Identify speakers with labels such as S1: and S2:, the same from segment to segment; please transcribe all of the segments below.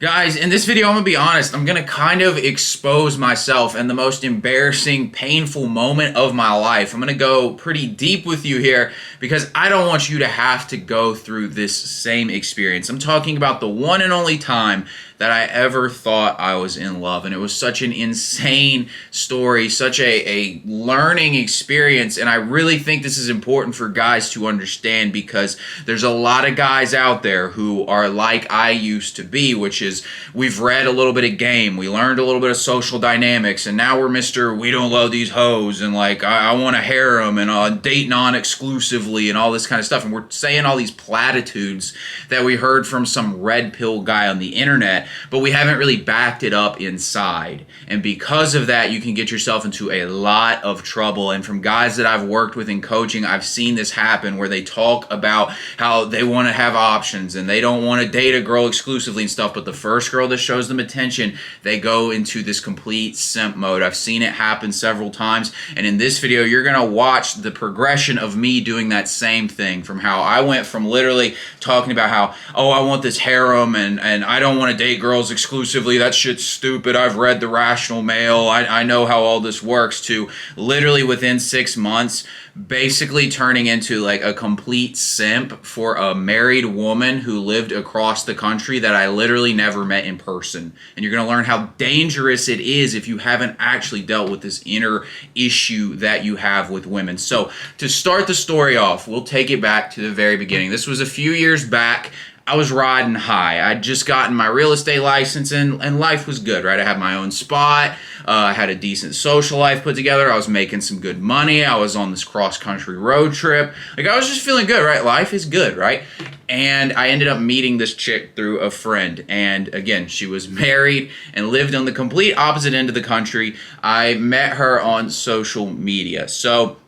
S1: Guys, in this video, I'm gonna be honest, I'm gonna kind of expose myself and the most embarrassing, painful moment of my life. I'm gonna go pretty deep with you here because I don't want you to have to go through this same experience. I'm talking about the one and only time that I ever thought I was in love. And it was such an insane story, such a learning experience. And I really think this is important for guys to understand because there's a lot of guys out there who are like I used to be, which is we've read a little bit of game, we learned a little bit of social dynamics, and now we're Mr. We don't love these hoes, and like I want to harem and date non-exclusively and all this kind of stuff. And we're saying all these platitudes that we heard from some red pill guy on the internet, but we haven't really backed it up inside. And because of that, you can get yourself into a lot of trouble. And from guys that I've worked with in coaching, I've seen this happen where they talk about how they want to have options and they don't want to date a girl exclusively and stuff, but the first girl that shows them attention, they go into this complete simp mode. I've seen it happen several times, and in this video, you're going to watch the progression of me doing that same thing, from how I went from literally talking about how, oh, I want this harem and I don't want to date girls exclusively, that shit's stupid, I've read The Rational Male, I know how all this works, to literally within 6 months basically turning into like a complete simp for a married woman who lived across the country that I literally never met in person. And you're going to learn how dangerous it is if you haven't actually dealt with this inner issue that you have with women. So to start the story off, we'll take it back to the very beginning. This was a few years back. I was riding high. I'd just gotten my real estate license and life was good, right? I had my own spot. I had a decent social life put together. I was making some good money. I was on this cross-country road trip. Like, I was just feeling good, right? Life is good, right? And I ended up meeting this chick through a friend. And again, she was married and lived on the complete opposite end of the country. I met her on social media. So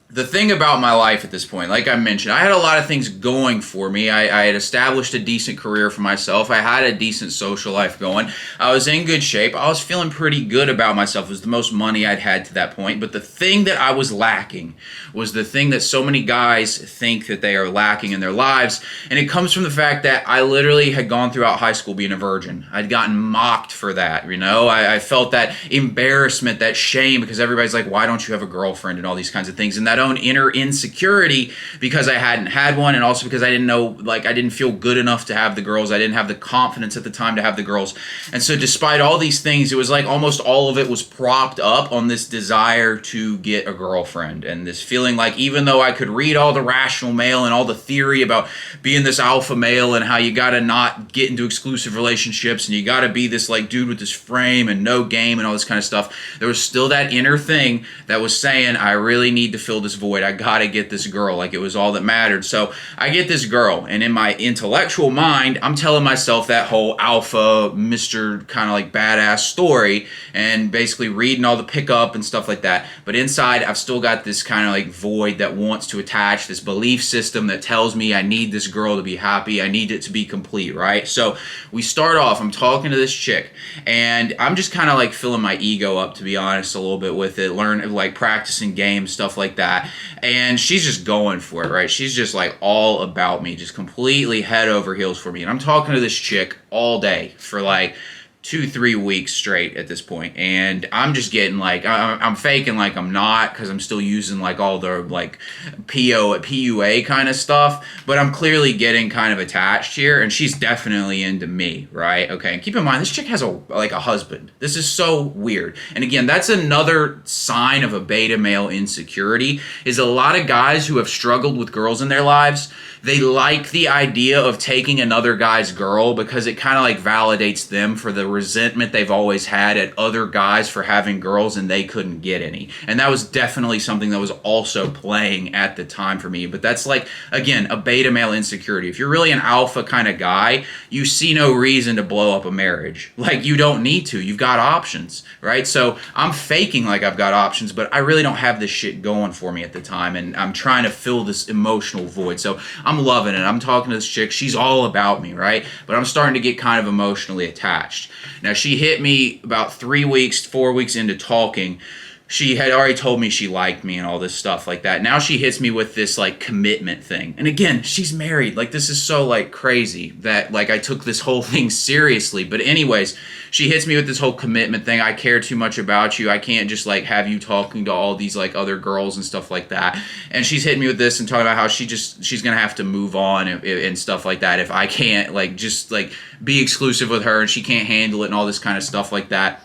S1: the thing about my life at this point, like I mentioned, I had a lot of things going for me. I had established a decent career for myself. I had a decent social life going. I was in good shape. I was feeling pretty good about myself. It was the most money I'd had to that point. But the thing that I was lacking was the thing that so many guys think that they are lacking in their lives. And it comes from the fact that I literally had gone throughout high school being a virgin. I'd gotten mocked for that, you know? I felt that embarrassment, that shame, because everybody's like, why don't you have a girlfriend and all these kinds of things. And that own inner insecurity because I hadn't had one, and also because I didn't know, like, I didn't feel good enough to have the girls. I didn't have the confidence at the time to have the girls. And so despite all these things, it was like almost all of it was propped up on this desire to get a girlfriend, and this feeling like even though I could read all the rational male and all the theory about being this alpha male and how you gotta not get into exclusive relationships and you gotta be this like dude with this frame and no game and all this kind of stuff, there was still that inner thing that was saying, I really need to fill this void. I gotta get this girl. Like, it was all that mattered. So I get this girl, and in my intellectual mind, I'm telling myself that whole alpha, Mr. kind of like badass story, and basically reading all the pickup and stuff like that. But inside, I've still got this kind of like void that wants to attach, this belief system that tells me I need this girl to be happy. I need it to be complete, right? So we start off, I'm talking to this chick, and I'm just kind of like filling my ego up, to be honest, a little bit with it, like practicing games, stuff like that. And she's just going for it, right? She's just like all about me, just completely head over heels for me. And I'm talking to this chick all day for like 2-3 weeks straight at this point, and I'm just getting like I'm faking like I'm not, because I'm still using like all the like PUA kind of stuff, but I'm clearly getting kind of attached here, and she's definitely into me, right? Okay, and keep in mind, this chick has a husband. This is so weird. And again, that's another sign of a beta male insecurity, is a lot of guys who have struggled with girls in their lives, they like the idea of taking another guy's girl because it kind of like validates them for the resentment they've always had at other guys for having girls and they couldn't get any. And that was definitely something that was also playing at the time for me. But that's like, again, a beta male insecurity. If you're really an alpha kind of guy, you see no reason to blow up a marriage. Like, you don't need to. You've got options, right? So I'm faking like I've got options, but I really don't have this shit going for me at the time, and I'm trying to fill this emotional void. So I'm loving it. I'm talking to this chick. She's all about me, right? But I'm starting to get kind of emotionally attached. Now, she hit me about 3 weeks, 4 weeks into talking, she had already told me she liked me and all this stuff like that. Now she hits me with this like commitment thing. And again, she's married. Like this is so like crazy that like I took this whole thing seriously. But anyways, she hits me with this whole commitment thing. I care too much about you. I can't just like have you talking to all these like other girls and stuff like that. And she's hitting me with this and talking about how she's going to have to move on and stuff like that if I can't like just like be exclusive with her and she can't handle it and all this kind of stuff like that.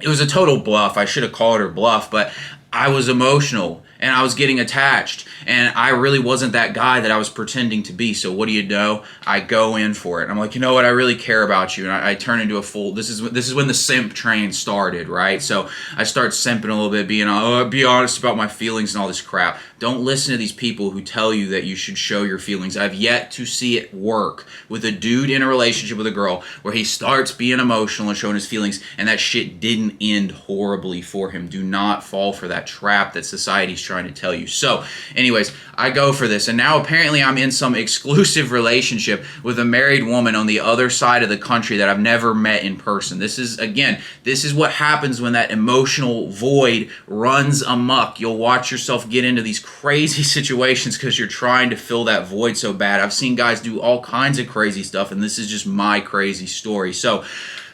S1: It was a total bluff. I should have called her bluff, but I was emotional and I was getting attached and I really wasn't that guy that I was pretending to be. So what do you know? I go in for it. I'm like, you know what? I really care about you. And I turn into a fool. This is when the simp train started, right? So I start simping a little bit, be honest about my feelings and all this crap. Don't listen to these people who tell you that you should show your feelings. I've yet to see it work with a dude in a relationship with a girl where he starts being emotional and showing his feelings and that shit didn't end horribly for him. Do not fall for that trap that society's trying to tell you. So anyways, I go for this and now apparently I'm in some exclusive relationship with a married woman on the other side of the country that I've never met in person. This is what happens when that emotional void runs amok. You'll watch yourself get into these crazy situations because you're trying to fill that void so bad. I've seen guys do all kinds of crazy stuff and this is just my crazy story. So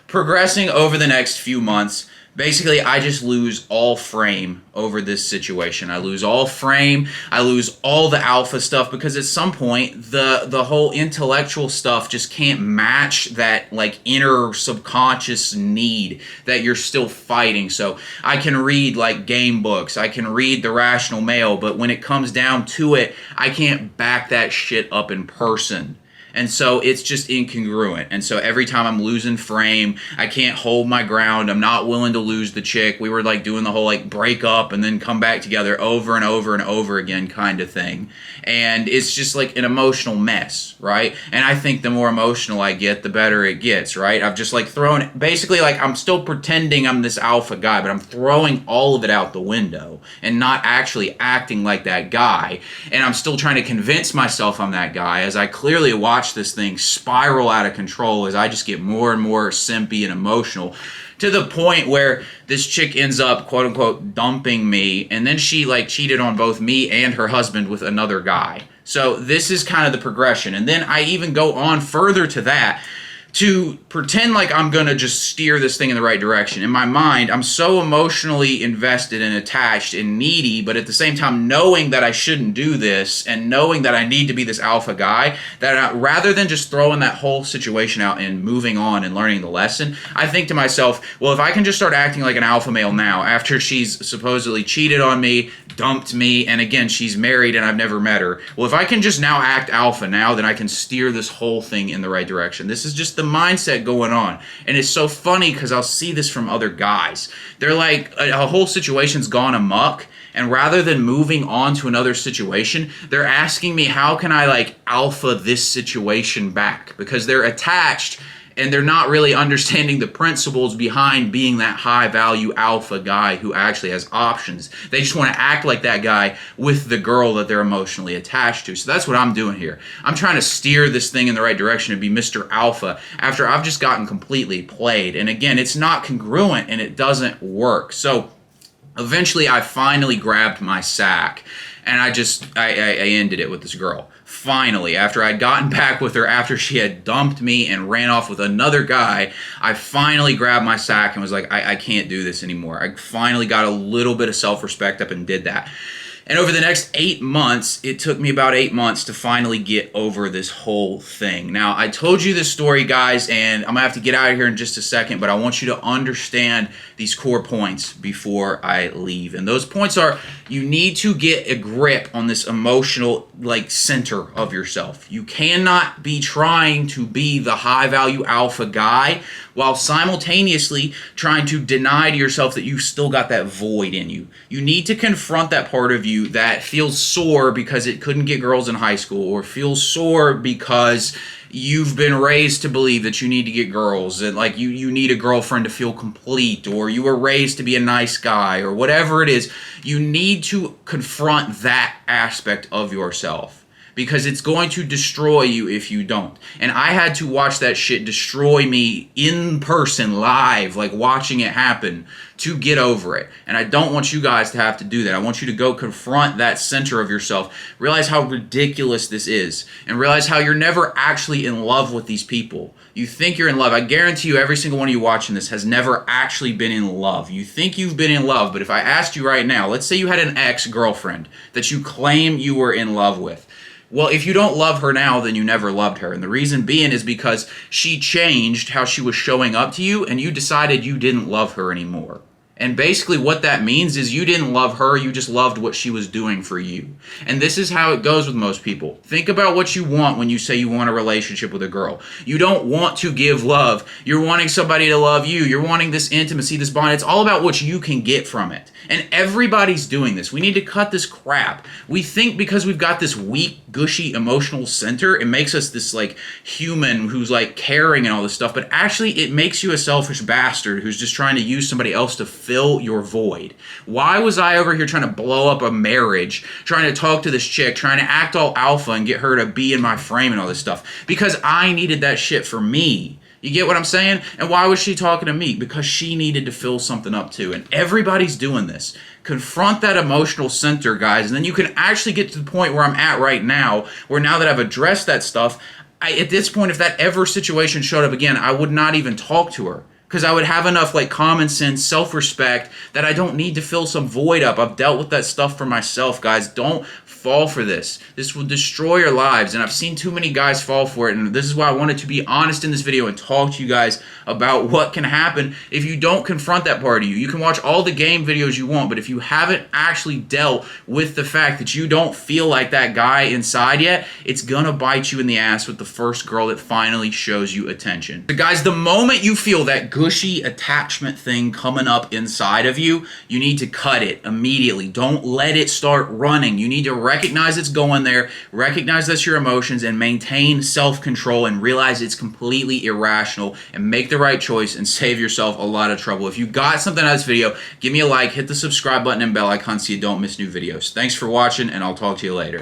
S1: progressing over the next few months, basically, I just lose all frame over this situation. I lose all frame. I lose all the alpha stuff because at some point, the whole intellectual stuff just can't match that like inner subconscious need that you're still fighting. So I can read like game books. I can read The Rational Male, but when it comes down to it, I can't back that shit up in person. And so it's just incongruent. And so every time I'm losing frame, I can't hold my ground. I'm not willing to lose the chick. We were like doing the whole like break up and then come back together over and over and over again kind of thing. And it's just like an emotional mess, right? And I think the more emotional I get, the better it gets, right? I've just like thrown, basically like I'm still pretending I'm this alpha guy, but I'm throwing all of it out the window and not actually acting like that guy. And I'm still trying to convince myself I'm that guy as I clearly watch this thing spiral out of control as I just get more and more simpy and emotional to the point where this chick ends up quote unquote dumping me, and then she like cheated on both me and her husband with another guy. So this is kind of the progression. And then I even go on further to that to pretend like I'm going to just steer this thing in the right direction. In my mind, I'm so emotionally invested and attached and needy, but at the same time knowing that I shouldn't do this and knowing that I need to be this alpha guy, that rather than just throwing that whole situation out and moving on and learning the lesson, I think to myself, well, if I can just start acting like an alpha male now after she's supposedly cheated on me, dumped me, and again, she's married and I've never met her. Well, if I can just now act alpha now, then I can steer this whole thing in the right direction. This is just the mindset going on. And it's so funny because I'll see this from other guys. They're like, a whole situation's gone amok, and rather than moving on to another situation, they're asking me, how can I like alpha this situation back? Because they're attached and they're not really understanding the principles behind being that high value alpha guy who actually has options. They just want to act like that guy with the girl that they're emotionally attached to. So that's what I'm doing here. I'm trying to steer this thing in the right direction and be Mr. Alpha after I've just gotten completely played. And again, it's not congruent and it doesn't work. So eventually I finally grabbed my sack and I ended it with this girl. Finally, after I'd gotten back with her after she had dumped me and ran off with another guy, I finally grabbed my sack and was like, I can't do this anymore. I finally got a little bit of self-respect up and did that. And over the next 8 months, it took me about 8 months to finally get over this whole thing. Now, I told you this story, guys, and I'm going to have to get out of here in just a second, but I want you to understand these core points before I leave. And those points are, you need to get a grip on this emotional, center of yourself. You cannot be trying to be the high-value alpha guy while simultaneously trying to deny to yourself that you still got that void in you. You need to confront that part of you that feels sore because it couldn't get girls in high school, or feels sore because you've been raised to believe that you need to get girls, and you need a girlfriend to feel complete, or you were raised to be a nice guy, or whatever it is. You need to confront that aspect of yourself. because it's going to destroy you if you don't. And I had to watch that shit destroy me in person, live, like watching it happen, to get over it. And I don't want you guys to have to do that. I want you to go confront that center of yourself, realize how ridiculous this is, and realize how you're never actually in love with these people. You think you're in love. I guarantee you every single one of you watching this has never actually been in love. You think you've been in love, but if I asked you right now, let's say you had an ex-girlfriend that you claim you were in love with. Well, if you don't love her now, then you never loved her. And the reason being is because she changed how she was showing up to you, and you decided you didn't love her anymore. And basically what that means is you didn't love her, you just loved what she was doing for you. And this is how it goes with most people. Think about what you want when you say you want a relationship with a girl. You don't want to give love. You're wanting somebody to love you. You're wanting this intimacy, this bond. It's all about what you can get from it. And everybody's doing this. We need to cut this crap. We think because we've got this weak, gushy, emotional center, it makes us this like human who's like caring and all this stuff. But actually it makes you a selfish bastard who's just trying to use somebody else to fill your void. Why was I over here trying to blow up a marriage, trying to talk to this chick, trying to act all alpha and get her to be in my frame and all this stuff? Because I needed that shit for me. You get what I'm saying? And why was she talking to me? Because she needed to fill something up too. And everybody's doing this. Confront that emotional center, guys, and then you can actually get to the point where I'm at right now, where now that I've addressed that stuff, at this point, if that ever situation showed up again, I would not even talk to her. Because I would have enough like common sense, self-respect that I don't need to fill some void up. I've dealt with that stuff for myself, guys. Don't fall for this. This will destroy your lives, and I've seen too many guys fall for it, and this is why I wanted to be honest in this video and talk to you guys about what can happen if you don't confront that part of you. You can watch all the game videos you want, but if you haven't actually dealt with the fact that you don't feel like that guy inside yet, it's gonna bite you in the ass with the first girl that finally shows you attention. So guys, the moment you feel that gushy attachment thing coming up inside of you, you need to cut it immediately. Don't let it start running. You need to recognize it's going there, recognize that's your emotions, and maintain self-control and realize it's completely irrational, and make the right choice and save yourself a lot of trouble. If you got something out of this video, give me a like, hit the subscribe button and bell icon so you don't miss new videos. Thanks for watching, and I'll talk to you later.